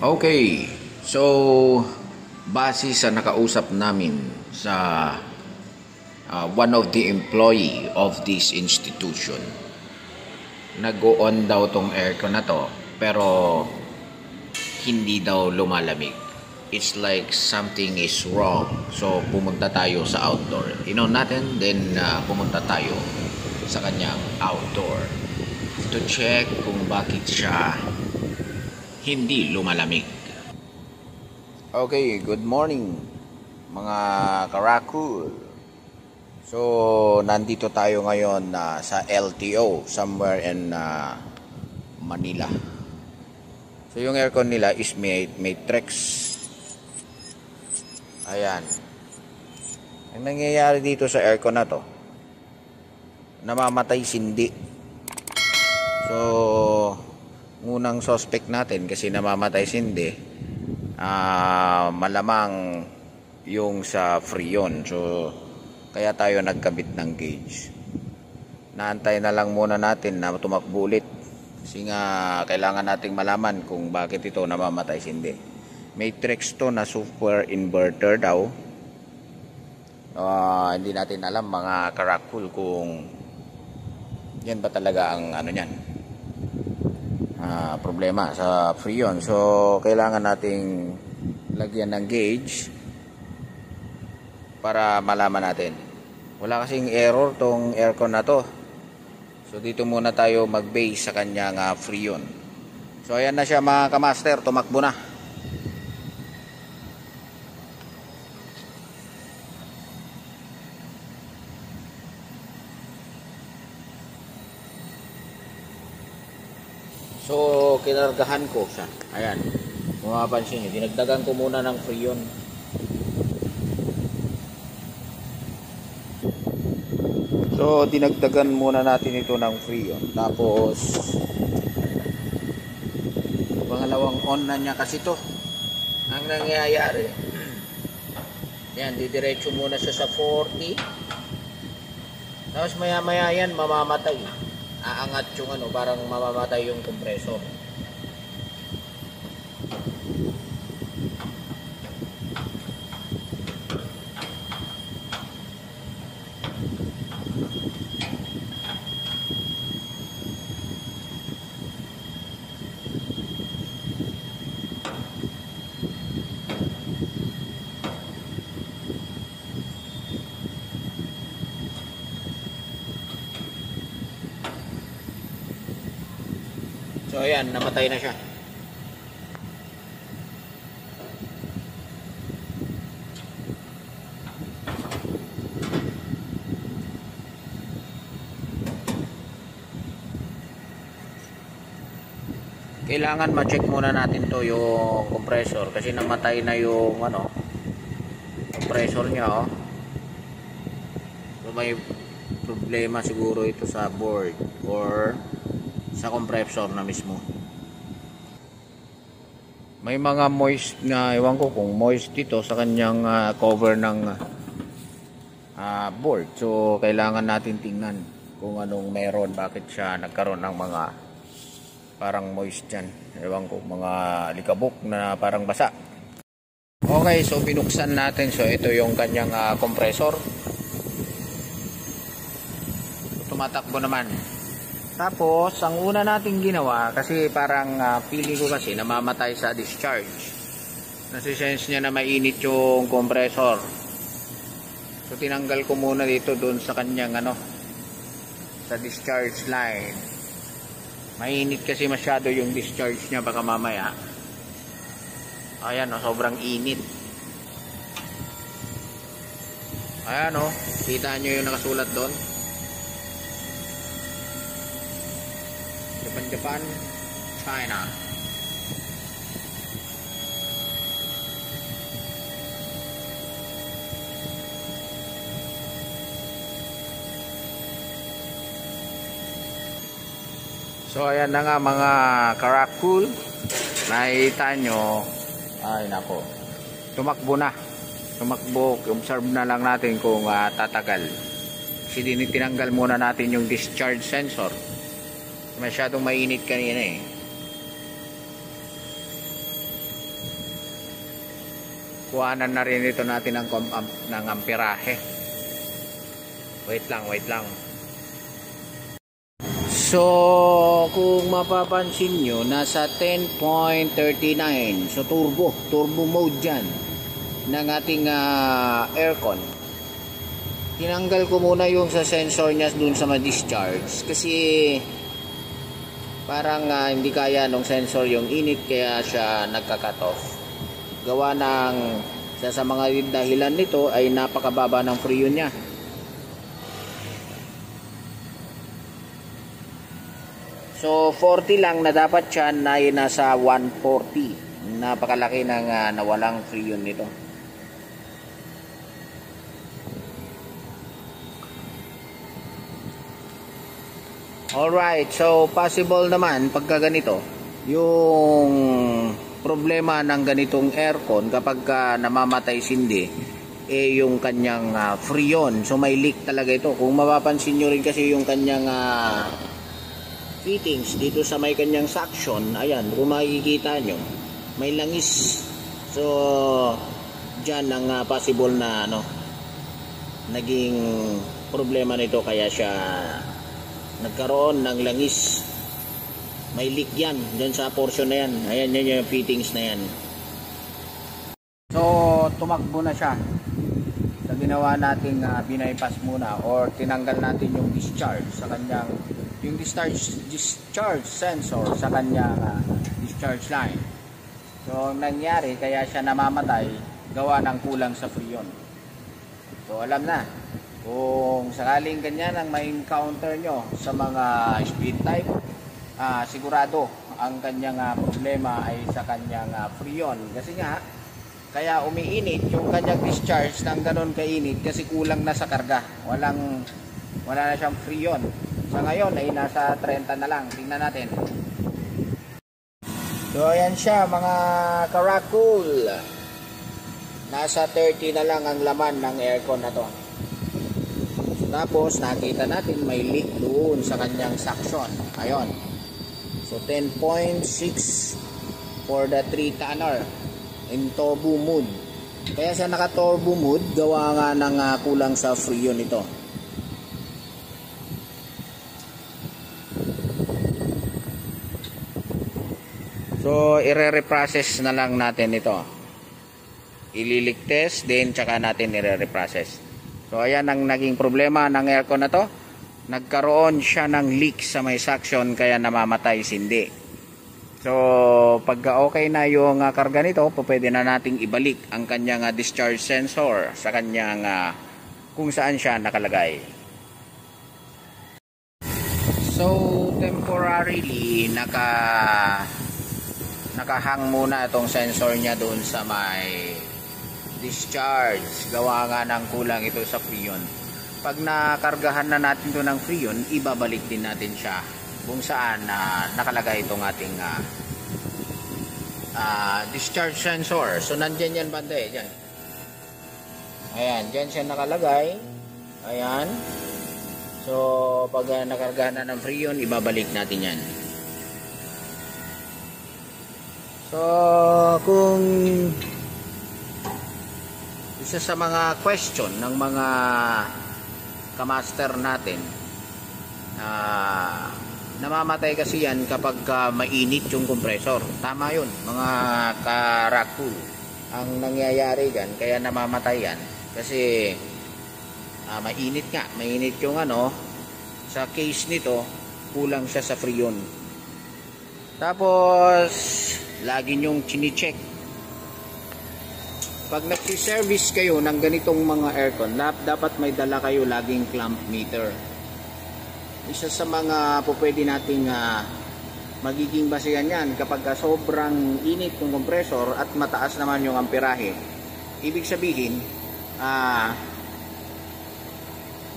Okay, so base sa nakausap namin sa one of the employee of this institution, nag-on daw tong aircon na to pero hindi daw lumalamig. It's like something is wrong. So pumunta tayo sa outdoor. Inon natin, then pumunta tayo sa kanyang outdoor to check kung bakit siya hindi lumalamig. Okay, good morning mga karakul. So nandito tayo ngayon sa LTO, somewhere in Manila. So yung aircon nila is Matrix. Ayan. Ang nangyayari dito sa aircon na to, namamatay sindi. So unang suspect natin kasi namamatay sindi, malamang yung sa Freon. So kaya tayo nagkabit ng gauge. Naantay na lang muna natin na tumakbo ulit kasi nga kailangan nating malaman kung bakit ito namamatay sindi. Matrix to na super inverter daw. Hindi natin alam mga karakul kung yan ba talaga ang ano niyan, problema sa Freon. So kailangan nating lagyan ng gauge para malaman natin. Wala kasing error tong aircon na to. So dito muna tayo mag-base sa kanyang Freon. So ayan na siya mga kamaster, tumakbo na. So kinargahan ko siya. Ayan. Kung mapapansin niyo, dinagdagan ko muna ng Freon. So dinagdagan muna natin ito ng Freon. Tapos pangalawang on na niya kasi to. Ang nangyayari, yan, didiretso muna siya sa 40. Tapos maya maya yan mamamatay. Aangat yung ano, parang mamamatay yung compressor. So ayan, namatay na siya. Kailangan ma-check muna natin to yung compressor kasi namatay na yung ano, compressor niya, oh. So may problema siguro ito sa board or sa compressor na mismo. May mga moist na, ewan ko kung moist dito sa kanyang cover ng board. So kailangan natin tingnan kung anong meron, bakit siya nagkaroon ng mga parang moist dyan. Ewan ko, mga likabok na parang basa. Okay, so binuksan natin. So ito yung kanyang compressor. Tumatakbo naman. Tapos, ang una nating ginawa, kasi parang feeling ko kasi namamatay sa discharge. Nasisense niya na mainit yung compressor. So, tinanggal ko muna dito doon sa kanyang ano, sa discharge line. Mainit kasi masyado yung discharge niya, baka mamaya. Ayan o, sobrang init. Ayan o, kita nyo yung nakasulat doon. Japan, China. So ayan na nga mga karakul. Nakita nyo, ay nako, tumakbo na. Tumakbo, observe na lang natin kung tatagal. Kasi tinanggal muna natin yung discharge sensor. Masyadong mainit kanina eh. kuhanan na rin ito natin ng amperahe. Wait lang. So, kung mapapansin nyo, nasa 10.39. So, turbo mode dyan ng ating aircon. Tinanggal ko muna yung sa sensor niya dun sa ma-discharge kasi parang hindi kaya nung sensor yung init, kaya siya nagka-cut off. Gawa ng sa mga dahilan nito ay napakababa ng freon niya. So 40 lang na dapat siya, na nasa 140. Napakalaki ng nawalang freon nito. Alright, so possible naman pagka ganito, yung problema ng ganitong aircon kapag namamatay sindi, yung kanyang freon. So may leak talaga ito. Kung mapapansin nyo rin kasi yung kanyang fittings dito sa may kanyang suction, ayan, kung makikita nyo, may langis. So dyan ang possible na naging problema nito, kaya siya nagkaroon ng langis. May leak yan dyan sa portion na yan. Ayan, yan yung fittings na yan. So tumakbo na siya. So ginawa nating binaypass muna or tinanggal natin yung discharge sa kanyang, yung discharge sensor sa kanyang discharge line. So nangyari, kaya siya namamatay, gawa ng kulang sa freon. So alam na, kung sakaling ganyan ang may encounter nyo sa mga speed type, sigurado ang kanyang problema ay sa kanyang freon. Kasi nga, kaya umiinit yung kanyang discharge ng ganon kainit kasi kulang na sa karga. Wala na siyang freon. Sa ngayon ay nasa 30 na lang. Tingnan natin. So ayan siya mga karakul. Nasa 30 na lang ang laman ng aircon na to. Tapos nakita natin may leak doon sa kanyang suction. Ayun. So 10.6 for the 3-tonner in turbo mode. Kaya siya naka turbo mode, gawa nga ng kulang sa freon ito. So ire-reprocess na lang natin ito. Ililik test din tsaka natin ire-reprocess. So ayan ang naging problema ng aircon na to. Nagkaroon siya ng leak sa may suction, kaya namamatay sindi. So pagka okay na yung karga nito, pwede na nating ibalik ang kanyang discharge sensor sa kanyang kung saan siya nakalagay. So temporarily nakahang muna itong sensor niya doon sa may discharge, gawa nga ng kulang ito sa freon. Pag nakargahan na natin ito ng freon, ibabalik din natin siya kung saan nakalagay itong ating discharge sensor. So nandyan yan banda dyan. Ayan, dyan siya nakalagay. Ayan. So pag nakargahan na ng freon, ibabalik natin yan. So kung isa sa mga question ng mga kamaster natin, namamatay kasi yan kapag mainit yung compressor. Tama yun mga karakul. Ang nangyayari dyan, kaya namamatay yan kasi mainit nga, mainit yung sa case nito, kulang siya sa freon. Tapos lagi nyong chine-check pag nagsi-service kayo ng ganitong mga aircon, dapat may dala kayo laging clamp meter. Isa sa mga pwede nating magiging basehan yan kapag sobrang init ng compressor at mataas naman yung amperahe. Ibig sabihin,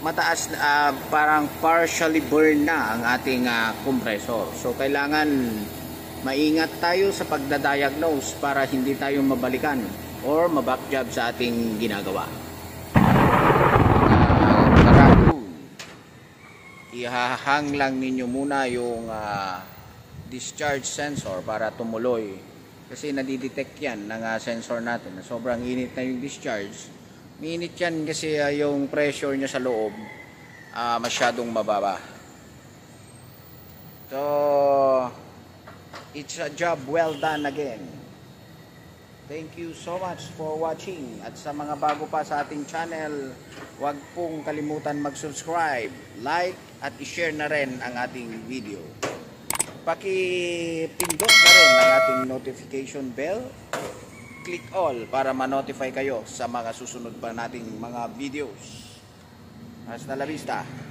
mataas, parang partially burn na ang ating compressor. So kailangan maingat tayo sa pagdadiagnose para hindi tayo mabalikan or mabackjob sa ating ginagawa. Ihahang lang ninyo muna yung discharge sensor para tumuloy Kasi nadidetect yan ng sensor natin na sobrang init na yung discharge. Mainit yan kasi yung pressure niya sa loob masyadong mababa. So, it's a job well done again. Thank you so much for watching. At sa mga bago pa sa ating channel, huwag pong kalimutan mag-subscribe, like, at i-share na rin ang ating video. Paki-pindot na rin ang ating notification bell. Click all para ma-notify kayo sa mga susunod pa nating mga videos. Hasta la vista.